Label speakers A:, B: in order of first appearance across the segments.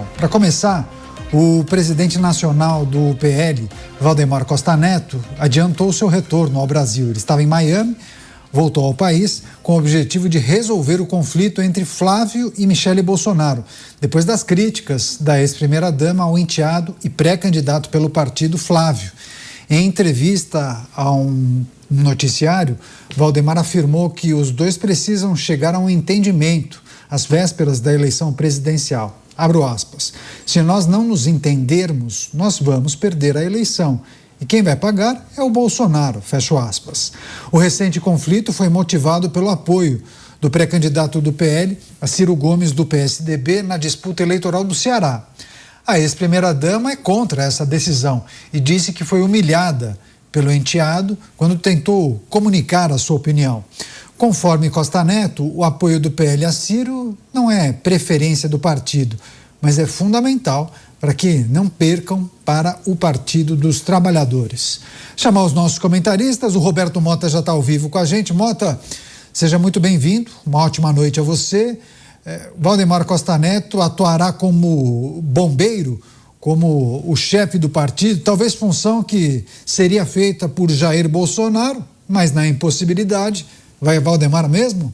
A: Para começar, o presidente nacional do PL, Valdemar Costa Neto, adiantou seu retorno ao Brasil. Ele estava em Miami, voltou ao país com o objetivo de resolver o conflito entre Flávio e Michele Bolsonaro, depois das críticas da ex-primeira-dama ao enteado e pré-candidato pelo partido Flávio. Em entrevista a um noticiário, Valdemar afirmou que os dois precisam chegar a um entendimento às vésperas da eleição presidencial. Abro aspas. Se nós não nos entendermos, nós vamos perder a eleição. E quem vai pagar é o Bolsonaro, fecho aspas. O recente conflito foi motivado pelo apoio do pré-candidato do PL, a Ciro Gomes, do PSDB, na disputa eleitoral do Ceará. A ex-primeira-dama é contra essa decisão e disse que foi humilhada pelo enteado quando tentou comunicar a sua opinião. Conforme Costa Neto, o apoio do PL a Ciro não é preferência do partido, mas é fundamental para que não percam para o Partido dos Trabalhadores. Chamar os nossos comentaristas, o Roberto Mota já está ao vivo com a gente. Mota, seja muito bem-vindo, uma ótima noite a você. Valdemar Costa Neto atuará como bombeiro, como o chefe do partido, talvez função que seria feita por Jair Bolsonaro, mas na impossibilidade, vai Valdemar mesmo?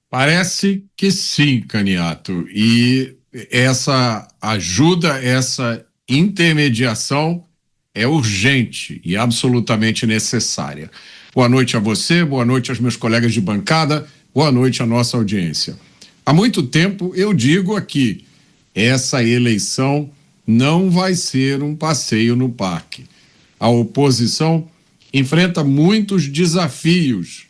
B: Parece que sim, Caniato. E essa ajuda, essa intermediação é urgente e absolutamente necessária. Boa noite a você, boa noite aos meus colegas de bancada, boa noite à nossa audiência. Há muito tempo eu digo aqui, essa eleição não vai ser um passeio no parque. A oposição enfrenta muitos desafios.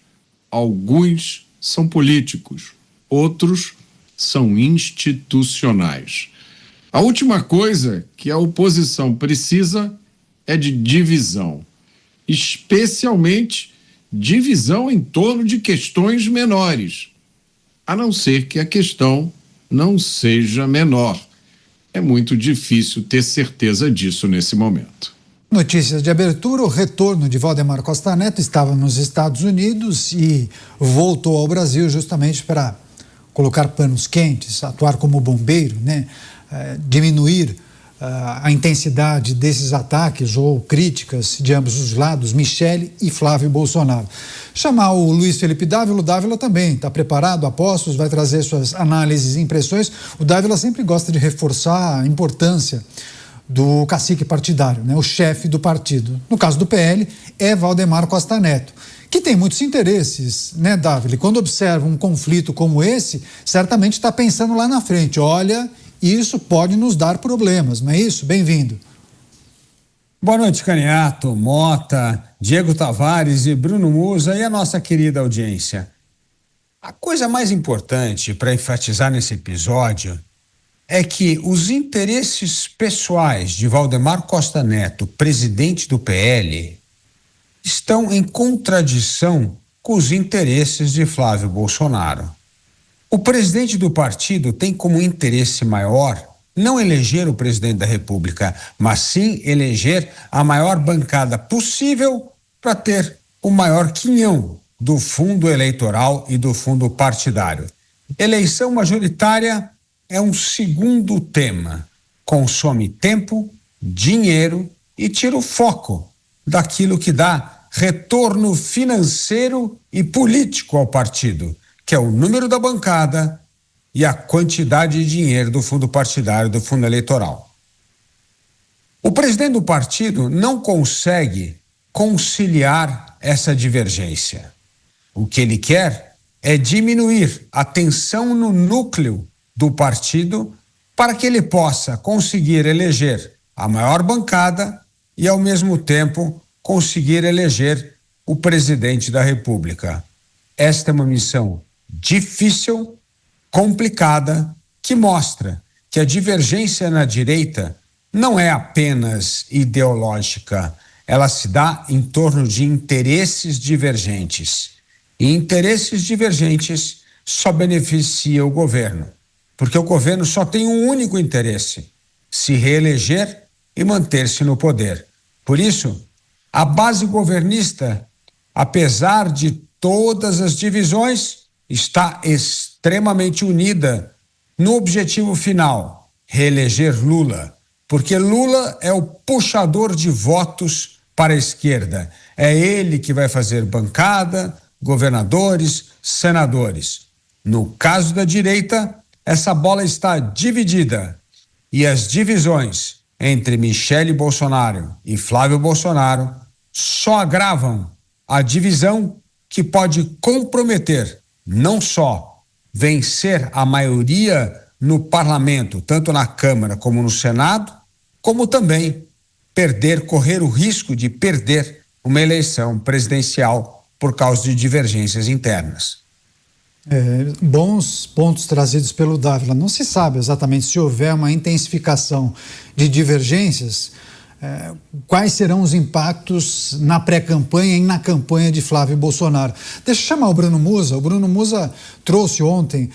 B: Alguns são políticos, outros são institucionais. A última coisa que a oposição precisa é de divisão, especialmente divisão em torno de questões menores, a não ser que a questão não seja menor. É muito difícil ter certeza disso nesse momento.
A: Notícias de abertura, o retorno de Valdemar Costa Neto estava nos Estados Unidos e voltou ao Brasil justamente para colocar panos quentes, atuar como bombeiro, diminuir a intensidade desses ataques ou críticas de ambos os lados, Michele e Flávio Bolsonaro. Chamar o Luiz Felipe Dávila, o Dávila também está preparado, apostos, vai trazer suas análises e impressões. O Dávila sempre gosta de reforçar a importância do cacique partidário, o chefe do partido. No caso do PL, é Valdemar Costa Neto, que tem muitos interesses, Dávila? E quando observa um conflito como esse, certamente está pensando lá na frente, olha, isso pode nos dar problemas, não é isso? Bem-vindo.
C: Boa noite, Caniato, Mota, Diego Tavares e Bruno Musa e a nossa querida audiência. A coisa mais importante para enfatizar nesse episódio é que os interesses pessoais de Valdemar Costa Neto, presidente do PL, estão em contradição com os interesses de Flávio Bolsonaro. O presidente do partido tem como interesse maior não eleger o presidente da República, mas sim eleger a maior bancada possível para ter o maior quinhão do fundo eleitoral e do fundo partidário. Eleição majoritária é um segundo tema. Consome tempo, dinheiro e tira o foco daquilo que dá retorno financeiro e político ao partido, que é o número da bancada e a quantidade de dinheiro do fundo partidário, do fundo eleitoral. O presidente do partido não consegue conciliar essa divergência. O que ele quer é diminuir a tensão no núcleo do partido para que ele possa conseguir eleger a maior bancada e, ao mesmo tempo, conseguir eleger o presidente da República. Esta é uma missão difícil, complicada, que mostra que a divergência na direita não é apenas ideológica, ela se dá em torno de interesses divergentes. E interesses divergentes só beneficia o governo, porque o governo só tem um único interesse: se reeleger e manter-se no poder. Por isso, a base governista, apesar de todas as divisões, está extremamente unida no objetivo final, reeleger Lula, porque Lula é o puxador de votos para a esquerda. É ele que vai fazer bancada, governadores, senadores. No caso da direita, essa bola está dividida e as divisões entre Michele Bolsonaro e Flávio Bolsonaro só agravam a divisão que pode comprometer não só vencer a maioria no parlamento, tanto na Câmara como no Senado, como também correr o risco de perder uma eleição presidencial por causa de divergências internas.
A: Bons pontos trazidos pelo Dávila. Não se sabe exatamente se houver uma intensificação de divergências, quais serão os impactos na pré-campanha e na campanha de Flávio Bolsonaro. Deixa eu chamar o Bruno Musa. O Bruno Musa trouxe ontem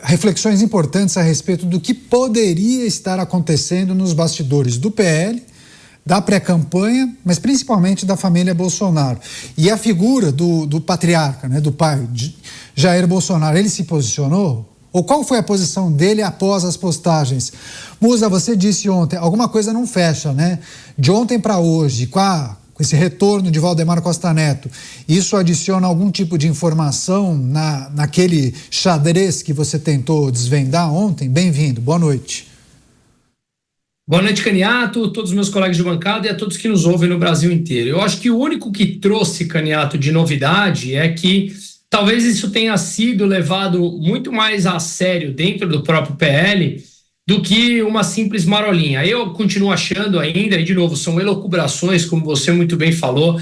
A: reflexões importantes a respeito do que poderia estar acontecendo nos bastidores do PL, da pré-campanha, mas principalmente da família Bolsonaro. E a figura do patriarca, né, do pai, Jair Bolsonaro, ele se posicionou? Ou qual foi a posição dele após as postagens? Musa, você disse ontem, alguma coisa não fecha, né? De ontem para hoje, com esse retorno de Valdemar Costa Neto, isso adiciona algum tipo de informação naquele xadrez que você tentou desvendar ontem? Bem-vindo, boa noite.
D: Boa noite, Caniato, todos os meus colegas de bancada e a todos que nos ouvem no Brasil inteiro. Eu acho que o único que trouxe, Caniato, de novidade é que talvez isso tenha sido levado muito mais a sério dentro do próprio PL do que uma simples marolinha. Eu continuo achando ainda, e de novo, são elucubrações, como você muito bem falou,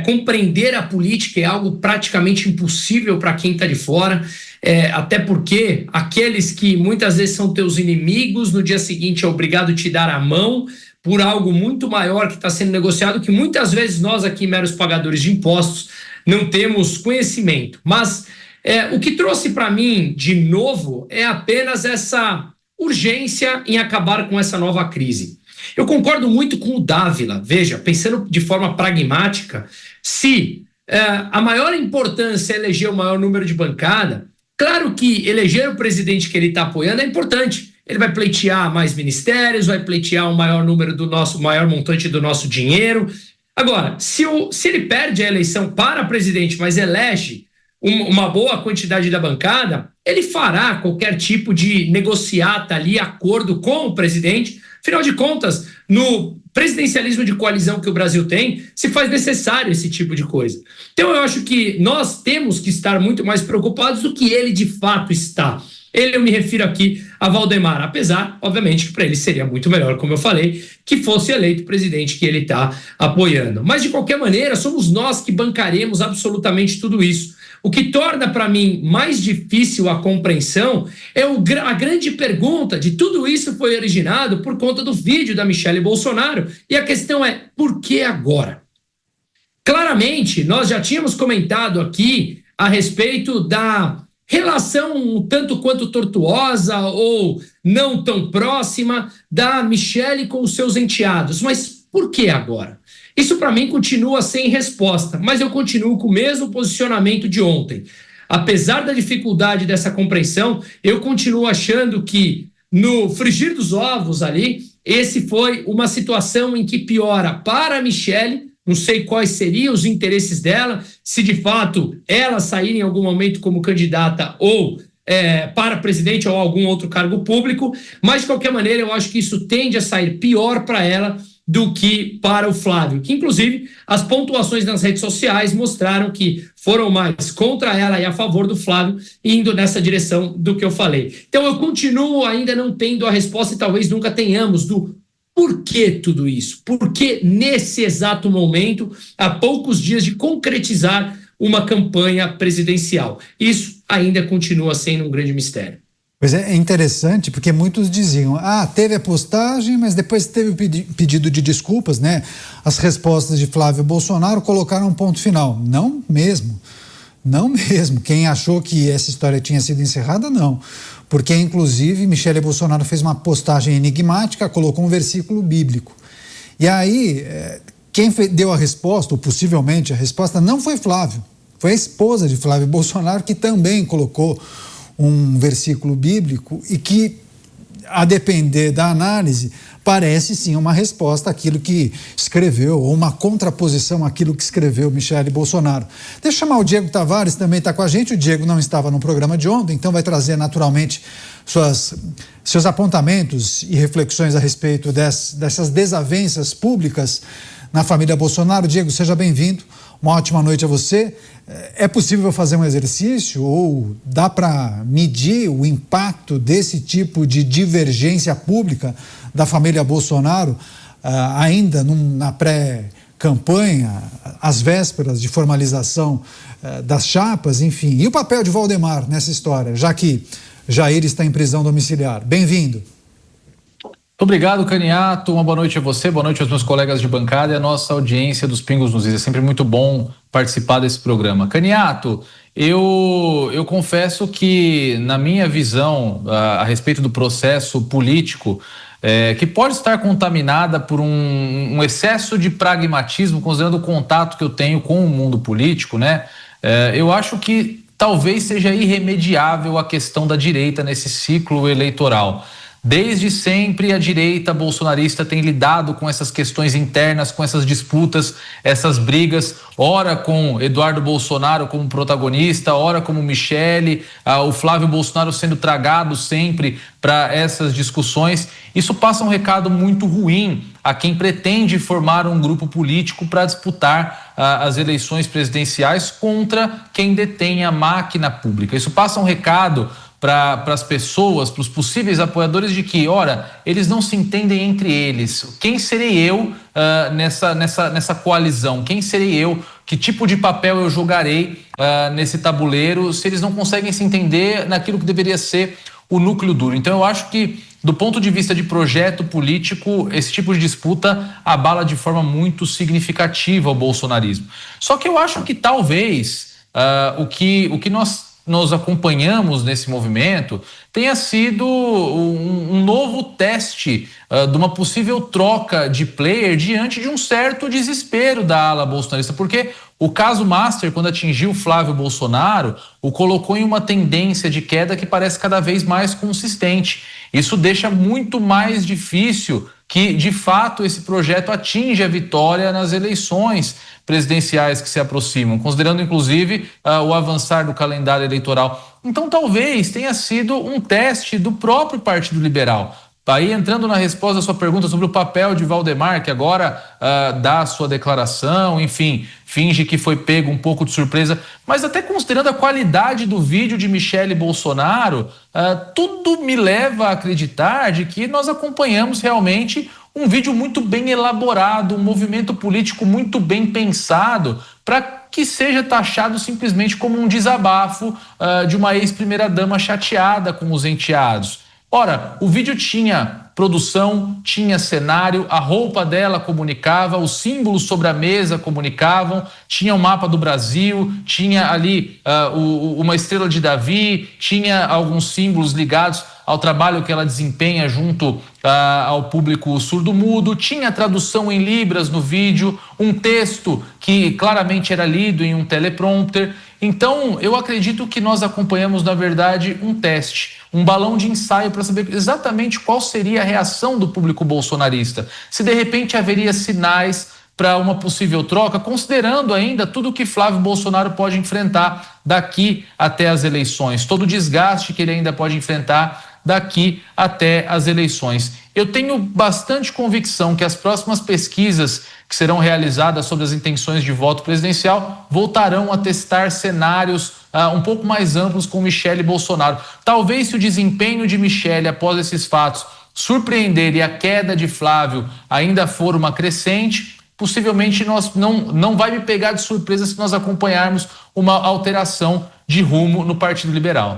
D: compreender a política é algo praticamente impossível para quem está de fora, até porque aqueles que muitas vezes são teus inimigos, no dia seguinte é obrigado a te dar a mão por algo muito maior que está sendo negociado, que muitas vezes nós aqui, meros pagadores de impostos, não temos conhecimento. Mas o que trouxe para mim de novo é apenas essa urgência em acabar com essa nova crise. Eu concordo muito com o Dávila. Veja, pensando de forma pragmática, se a maior importância é eleger o maior número de bancada, claro que eleger o presidente que ele está apoiando é importante. Ele vai pleitear mais ministérios, vai pleitear um maior número maior montante do nosso dinheiro. Agora, se ele perde a eleição para presidente, mas elege uma boa quantidade da bancada, ele fará qualquer tipo de negociata ali, acordo com o presidente. Afinal de contas, no presidencialismo de coalizão que o Brasil tem, se faz necessário esse tipo de coisa. Então eu acho que nós temos que estar muito mais preocupados do que ele de fato está. Eu me refiro aqui a Valdemar, apesar, obviamente, que para ele seria muito melhor, como eu falei, que fosse eleito o presidente que ele está apoiando. Mas, de qualquer maneira, somos nós que bancaremos absolutamente tudo isso. O que torna, para mim, mais difícil a compreensão é a grande pergunta de tudo isso foi originado por conta do vídeo da Michele Bolsonaro. E a questão é, por que agora? Claramente, nós já tínhamos comentado aqui a respeito da relação um tanto quanto tortuosa ou não tão próxima da Michele com os seus enteados. Mas por que agora? Isso para mim continua sem resposta, mas eu continuo com o mesmo posicionamento de ontem. Apesar da dificuldade dessa compreensão, eu continuo achando que no frigir dos ovos ali, esse foi uma situação em que piora para a Michele. Não sei quais seriam os interesses dela, se de fato ela sair em algum momento como candidata ou para presidente ou algum outro cargo público, mas de qualquer maneira eu acho que isso tende a sair pior para ela do que para o Flávio, que inclusive as pontuações nas redes sociais mostraram que foram mais contra ela e a favor do Flávio, indo nessa direção do que eu falei. Então eu continuo ainda não tendo a resposta e talvez nunca tenhamos do por que tudo isso? Por que nesse exato momento, há poucos dias de concretizar uma campanha presidencial? Isso ainda continua sendo um grande mistério.
A: Pois é interessante, porque muitos diziam, teve a postagem, mas depois teve o pedido de desculpas, né? As respostas de Flávio Bolsonaro colocaram um ponto final. Não mesmo. Não mesmo. Quem achou que essa história tinha sido encerrada, não. Porque, inclusive, Michele Bolsonaro fez uma postagem enigmática, colocou um versículo bíblico. E aí, quem deu a resposta, ou possivelmente a resposta, não foi Flávio. Foi a esposa de Flávio Bolsonaro que também colocou um versículo bíblico e que, a depender da análise, parece sim uma resposta àquilo que escreveu, ou uma contraposição àquilo que escreveu Michele Bolsonaro. Deixa eu chamar o Diego Tavares, também está com a gente. O Diego não estava no programa de ontem, então vai trazer naturalmente seus apontamentos e reflexões a respeito dessas desavenças públicas na família Bolsonaro. Diego, seja bem-vindo. Uma ótima noite a você. É possível fazer um exercício ou dá para medir o impacto desse tipo de divergência pública da família Bolsonaro ainda na pré-campanha, às vésperas de formalização das chapas, enfim? E o papel de Valdemar nessa história, já que Jair está em prisão domiciliar? Bem-vindo.
E: Obrigado, Caniato. Uma boa noite a você, boa noite aos meus colegas de bancada e à nossa audiência dos Pingos nos Is. É sempre muito bom participar desse programa. Caniato, eu confesso que, na minha visão a respeito do processo político, que pode estar contaminada por um excesso de pragmatismo, considerando o contato que eu tenho com o mundo político, né? Eu acho que talvez seja irremediável a questão da direita nesse ciclo eleitoral. Desde sempre a direita bolsonarista tem lidado com essas questões internas, com essas disputas, essas brigas, ora com Eduardo Bolsonaro como protagonista, ora como Michele, o Flávio Bolsonaro sendo tragado sempre para essas discussões. Isso passa um recado muito ruim a quem pretende formar um grupo político para disputar as eleições presidenciais contra quem detém a máquina pública. Isso passa um recado para as pessoas, para os possíveis apoiadores de que, ora, eles não se entendem entre eles. Quem serei eu nessa coalizão? Quem serei eu? Que tipo de papel eu jogarei nesse tabuleiro se eles não conseguem se entender naquilo que deveria ser o núcleo duro? Então eu acho que, do ponto de vista de projeto político, esse tipo de disputa abala de forma muito significativa o bolsonarismo. Só que eu acho que talvez o que nós acompanhamos nesse movimento tenha sido um novo teste de uma possível troca de player diante de um certo desespero da ala bolsonarista, porque o caso Master, quando atingiu Flávio Bolsonaro, o colocou em uma tendência de queda que parece cada vez mais consistente. Isso deixa muito mais difícil que, de fato, esse projeto atinja a vitória nas eleições presidenciais que se aproximam, considerando, inclusive, o avançar do calendário eleitoral. Então, talvez tenha sido um teste do próprio Partido Liberal. Aí, entrando na resposta à sua pergunta sobre o papel de Valdemar, que agora dá a sua declaração, enfim, finge que foi pego um pouco de surpresa, mas até considerando a qualidade do vídeo de Michele Bolsonaro, tudo me leva a acreditar de que nós acompanhamos realmente um vídeo muito bem elaborado, um movimento político muito bem pensado, para que seja taxado simplesmente como um desabafo de uma ex-primeira-dama chateada com os enteados. Ora, o vídeo tinha produção, tinha cenário, a roupa dela comunicava, os símbolos sobre a mesa comunicavam, tinha o mapa do Brasil, tinha ali uma estrela de Davi, tinha alguns símbolos ligados ao trabalho que ela desempenha junto ao público surdo-mudo, tinha tradução em libras no vídeo, um texto que claramente era lido em um teleprompter. Então, eu acredito que nós acompanhamos, na verdade, um teste, um balão de ensaio para saber exatamente qual seria a reação do público bolsonarista. Se, de repente, haveria sinais para uma possível troca, considerando ainda tudo que Flávio Bolsonaro pode enfrentar daqui até as eleições, todo o desgaste que ele ainda pode enfrentar daqui até as eleições. Eu tenho bastante convicção que as próximas pesquisas que serão realizadas sobre as intenções de voto presidencial voltarão a testar cenários um pouco mais amplos com Michele Bolsonaro. Talvez, se o desempenho de Michele após esses fatos surpreender e a queda de Flávio ainda for uma crescente, possivelmente não vai me pegar de surpresa se nós acompanharmos uma alteração de rumo no Partido Liberal.